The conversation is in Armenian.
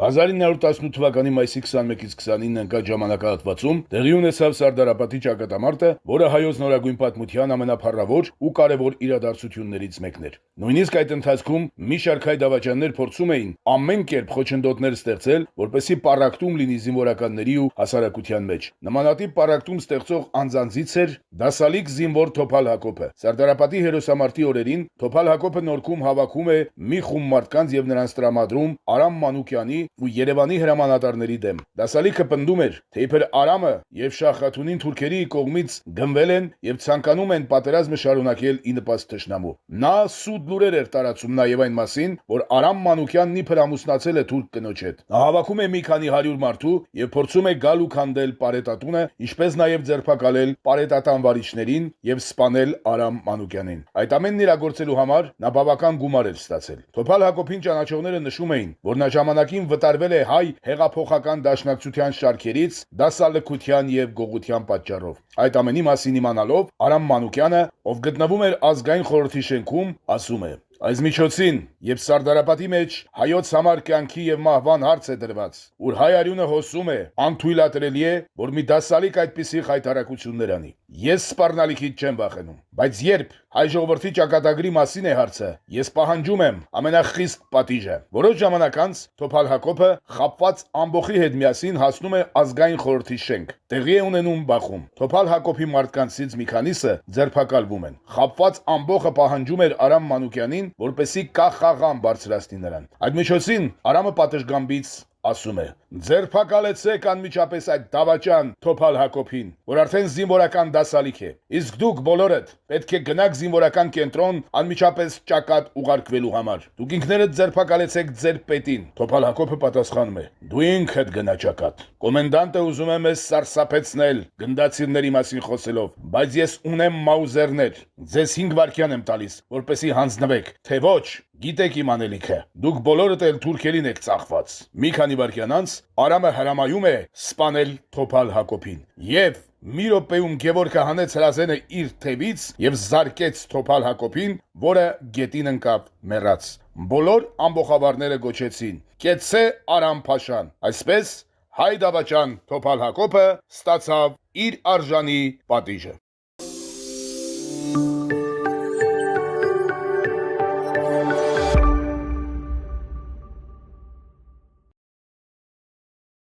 1918 թվականի մայիսի 21-ից 29-ն ընկած ժամանակահատվածում տեղի ունեցավ Սարդարապատի ճակատամարտը, որը հայոց նորագույն պատմության ամենափառավոր ու կարևոր իրադարձություններից մեկն էր։ Նույնիսկ այդ ընթացքում մի շարք հայ դավաճաններ փորձում էին ամեն կերպ խոչընդոտներ ստեղծել, որպեսզի պառակտում լինի զինվորականների ու հասարակության մեջ։ Նմանատիպ պառակտում ստեղծող անձանցից էր դասալիկ զինվոր Թոփալ Հակոբը։ Սարդարապատի հերոսամարտի օրերին Թոփալ Հակոբը նորքում հավաքում է մի խումբ մարդկանց եւ նրանց տրամադրում Արամ Մանուկյանի ու Երևանի հրամանատարների դեմ։ Դասալիքը պնդում էր, թե իբր Արամը եւ Շահ Խաթունին թուրքերի կողմից գնվել են եւ ցանկանում են պատերազմը շարունակել ի նպաստ թշնամու։ Նա սուտ լուրեր էր տարածում նաեւ այն մասին, որ Արամ Մանուկյանն իբր ամուսնացել է թուրք կնոջ հետ։ Նա հավաքում է մի քանի 100 մարդու եւ փորձում է գալ ու քանդել Պարետատունը, ինչպես նաեւ ձերբակալել Պարետատան վարիչներին եւ սպանել Արամ Մանուկյանին։ Այդ ամենն իրագործելու համար նա բավական գումար էր ստացել։ Թոփալ Հակոբին ճանաչողները նշում էին, որ նա ժամանակին վտարվել է հայ հեղափոխական դաշնակցության շարքերից դասալքության եւ գողության պատճառով։ Այդ ամենի մասին իմանալով Արամ Մանուկյանը, ով գտնվում էր ազգային խորհրդի շենքում, ասում է. Այս միջոցին, երբ Սարդարապատի մեջ հայոց համար կյանքի եւ մահվան հարց է դրված, ուր հայ արյունը հոսում է, անթույլատրելի է, որ մի դասալիկ այդպիսի խայտարակություններ անի։ Ես սպառնալիքից չեմ վախենում, բայց երբ հայ ժողովրդի ճակատագրի մասին է հարցը, ես պահանջում եմ ամենախիստ պատիժը։ Որոշ ժամանակ անց Թոփալ Հակոբը խապված ամբոխի հետ միասին հասնում է ազգային խորհրդի շենք։ Տեղի է ունենում բախում։ Թոփալ Հակոբի մարդկանցից մի քանիսը ձերբակալվում են։ Խապված ամբոխը պահանջում էր Արամ Մանուկյանին, որպեսի կախաղան բարձրացնի նրան։ Այդ միջոցին Արամը պատշգամբից ասում է. ձերբակալեցեք անմիջապես այդ դավաճան Թոփալ Հակոբին, որ արդեն զինվորական դասալիկ է։ Իսկ դուք բոլորդ պետք է գնաք զինվորական կենտրոն անմիջապես ճակատ ուղարկվելու համար։ Դուք ինքներդ ձերբակալեցեք ձեր պետին։ Թոփալ Հակոբը պատասխանում է. դու ինքդ գնա ճակատ։ Կոմենդանտը ուզում է մեզ սարսափեցնել գնդացիրների մասին խոսելով, բայց ես ունեմ մաուզերներ։ Ձեզ 5 վայրկյան եմ տալիս, որպեսի հանձնվեք, թե ոչ գիտեք իմ անելիքը։ Դուք բոլորդ էլ թուրքերին եք ծախված։ Մի քանի վայրկյան անց Արամը հրամայում է սպանել Թոփալ Հակոբին։ Եվ մի րոպեում Գևորգը հանեց հրազենը իր թևից եւ զարկեց Թոփալ Հակոբին, որը գետին ընկավ մեռած։ Բոլոր ամբոխավարները գոչեցին. «Կեցցե Արամ Փաշան»։ Այսպես հայ դավաճան Թոփալ Հակոբը ստացավ իր արժանի պատիժը։